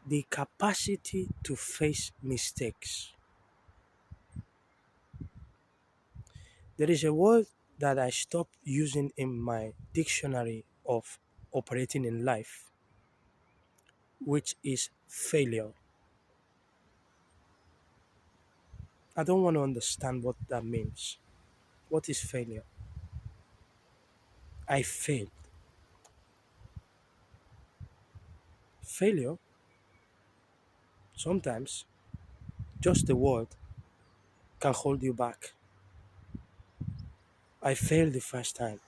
The capacity to face mistakes. There is a word that I stopped using in my dictionary of operating in life, which is failure. I don't want to understand what that means. What is failure? I failed. Failure, sometimes, just the word can hold you back. I failed the first time.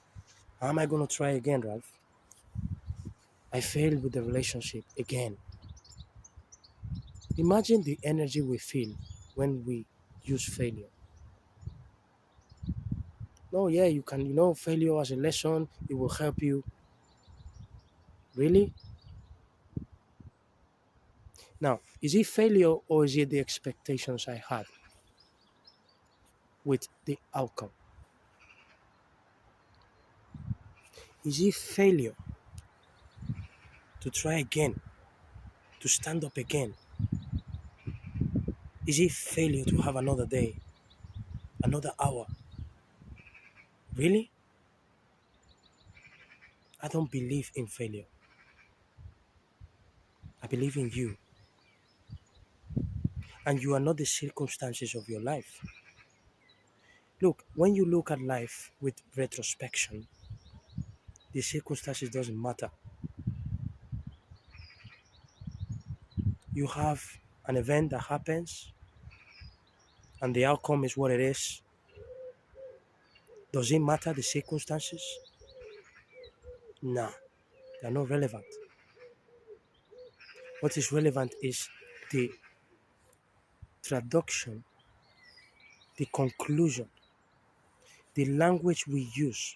How am I going to try again, Ralph? I failed with the relationship again. Imagine the energy we feel when we use failure. No, yeah, you can, failure as a lesson, it will help you. Really? Now, is it failure or is it the expectations I had with the outcome? Is it failure to try again, to stand up again? Is it failure to have another day, another hour? Really? I don't believe in failure. I believe in you. And you are not the circumstances of your life. Look, when you look at life with retrospection, the circumstances doesn't matter. You have an event that happens and the outcome is what it is. Does it matter the circumstances? Nah, they're not relevant. What is relevant is the traduction, the conclusion, the language we use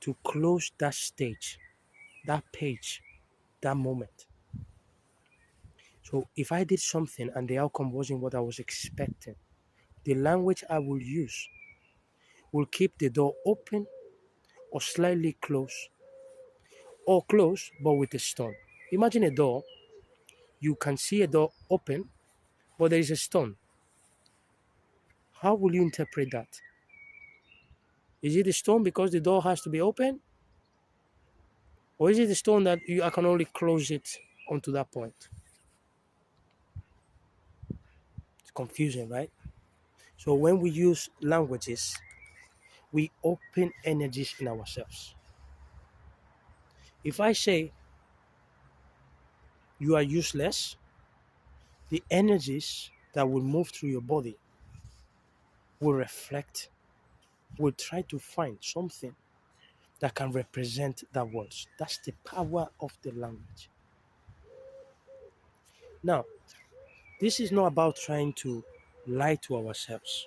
to close that stage, that page, that moment. So if I did something and the outcome wasn't what I was expecting, the language I will use will keep the door open or slightly closed, or closed but with a stone. Imagine a door, you can see a door open, but there is a stone. How will you interpret that? Is it a stone because the door has to be open? Or is it a stone that I can only close it onto that point? It's confusing, right? So when we use languages, we open energies in ourselves. If I say you are useless, the energies that will move through your body will reflect, will try to find something that can represent that word. That's the power of the language. Now, this is not about trying to lie to ourselves.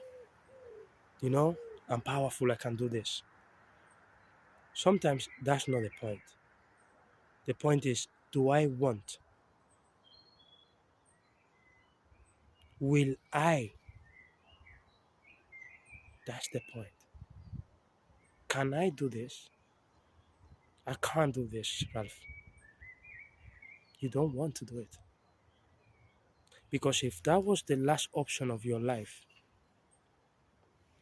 I'm powerful, I can do this. Sometimes that's not the point. The point is, do I want? Will I? That's the point. Can I do this? I can't do this, Ralph. You don't want to do it. Because if that was the last option of your life,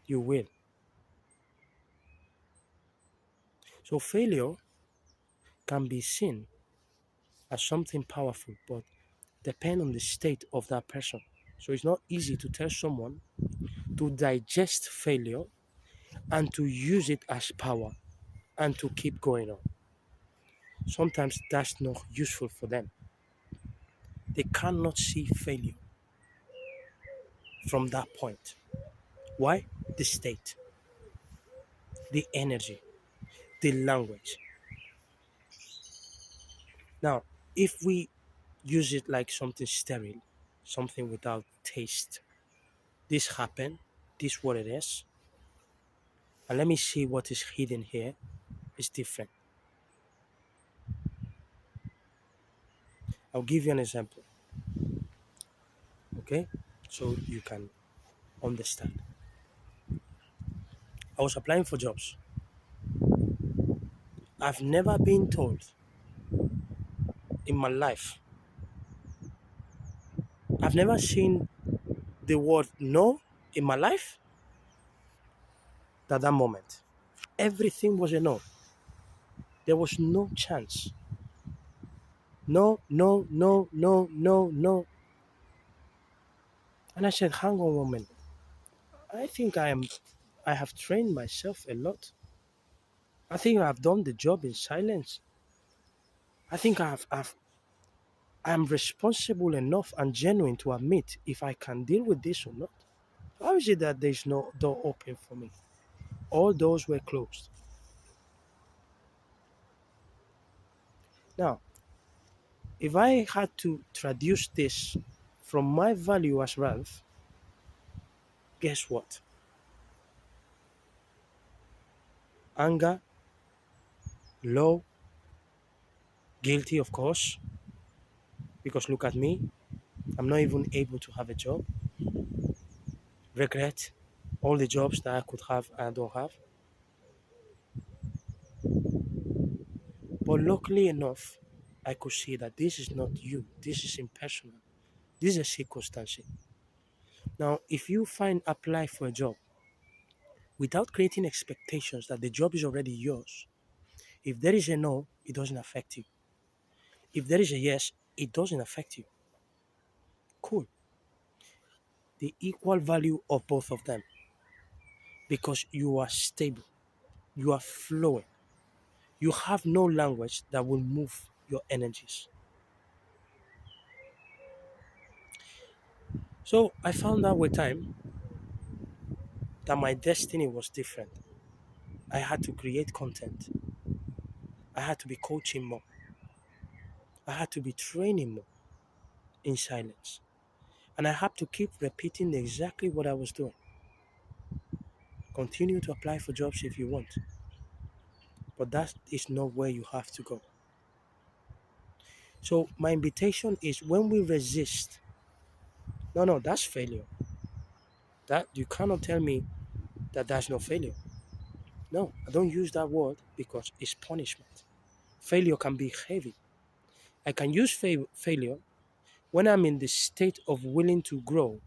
you will. So failure can be seen as something powerful, but depend on the state of that person. So it's not easy to tell someone to digest failure and to use it as power and to keep going on. Sometimes that's not useful for them. They cannot see failure from that point. Why? The state, the energy, the language. Now, if we use it like something sterile, something without taste, this happened, this what it is, and let me see what is hidden here is different. I'll give you an example, okay? So you can understand. I was applying for jobs. I've never been told in my life I've never seen the word no in my life at that moment. Everything was a no. There was no chance. No, no, no, no, no, no. And I said, hang on a minute. I think I have trained myself a lot. I think I've done the job in silence. I think I'm responsible enough and genuine to admit if I can deal with this or not. How is it that there's no door open for me? All doors were closed. Now, if I had to traduce this from my value as Ralph, guess what? Anger, low, guilty, of course, because look at me, I'm not even able to have a job. Regret, all the jobs that I could have, I don't have. But luckily enough, I could see that this is not you, this is impersonal, this is a circumstance. Now, if you find apply for a job without creating expectations that the job is already yours, if there is a no, it doesn't affect you. If there is a yes, it doesn't affect you. Cool. The equal value of both of them because you are stable, you are flowing, you have no language that will move your energies. So I found out with time that my destiny was different. I had to create content, I had to be coaching more, I had to be training more in silence. And I had to keep repeating exactly what I was doing. Continue to apply for jobs if you want, but that is not where you have to go. So my invitation is when we resist, no, that's failure. That you cannot tell me that that's not failure. No, I don't use that word because it's punishment. Failure can be heavy. I can use failure when I'm in the state of willing to grow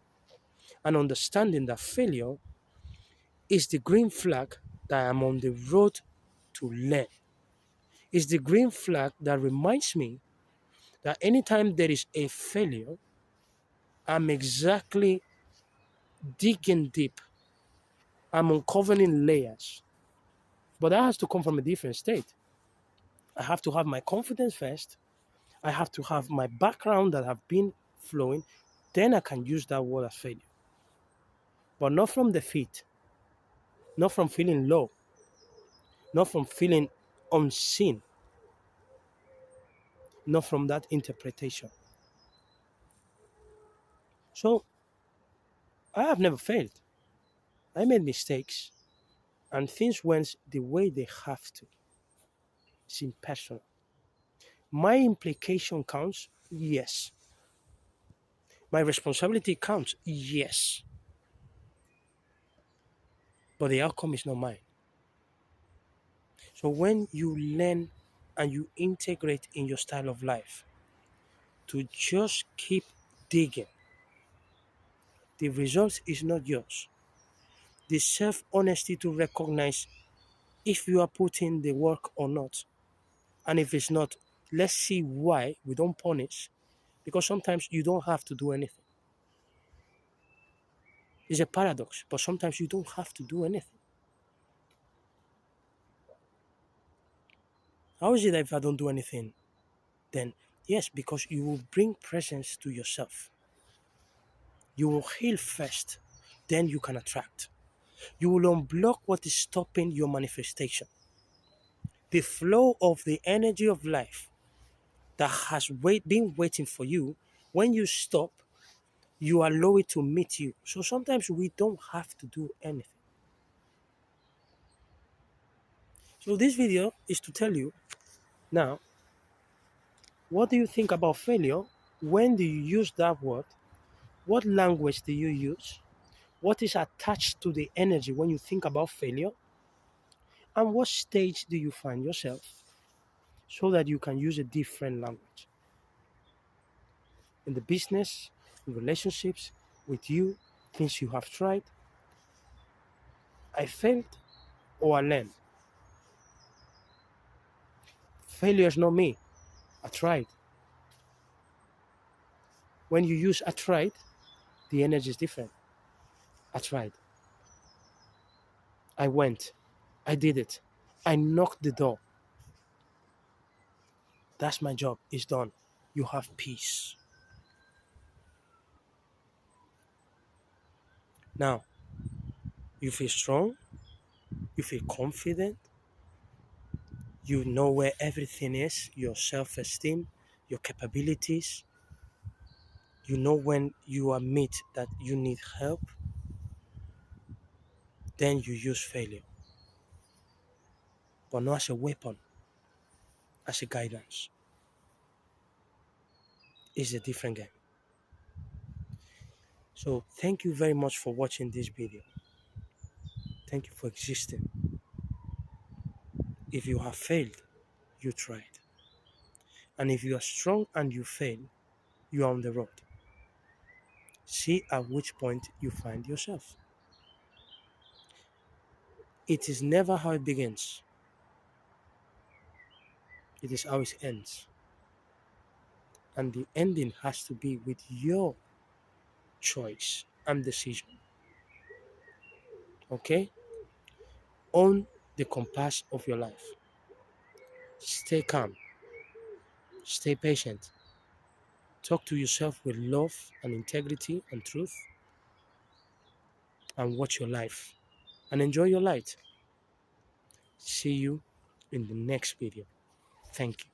and understanding that failure is the green flag that I'm on the road to learn. It's the green flag that reminds me that anytime there is a failure, I'm exactly digging deep. I'm uncovering layers. But that has to come from a different state. I have to have my confidence first. I have to have my background that have been flowing. Then I can use that word as failure. But not from defeat, not from feeling low, not from feeling unseen, not from that interpretation. So I have never failed. I made mistakes and things went the way they have to. It's impersonal. My implication counts, yes. My responsibility counts, yes. But the outcome is not mine. So when you learn and you integrate in your style of life to just keep digging, the result is not yours. The self honesty to recognize if you are putting the work or not. And if it's not, let's see why we don't punish. Because sometimes you don't have to do anything. It's a paradox, but sometimes you don't have to do anything. How is it that if I don't do anything, then yes, because you will bring presence to yourself. You will heal first, then you can attract. You will unblock what is stopping your manifestation. The flow of the energy of life that has been waiting for you, when you stop, you allow it to meet you. So sometimes we don't have to do anything. So this video is to tell you now, what do you think about failure? When do you use that word? What language do you use? What is attached to the energy when you think about failure? And what stage do you find yourself so that you can use a different language? In the business, relationships, with you, things you have tried. I failed or I learned. Failure is not me. I tried. When you use I tried, the energy is different. I tried. I went. I did it. I knocked the door. That's my job. It's done. You have peace. Now, you feel strong. You feel confident. You know where everything is, your self esteem, your capabilities. You know when you admit that you need help, then you use failure, but not as a weapon, as a guidance. It's a different game. So, thank you very much for watching this video. Thank you for existing. If you have failed, you tried. And if you are strong and you fail, you are on the road. See at which point you find yourself. It is never how it begins, it is how it ends. And the ending has to be with your choice and decision. Okay? Own the compass of your life. Stay calm. Stay patient. Talk to yourself with love and integrity and truth. And watch your life. And enjoy your light. See you in the next video. Thank you.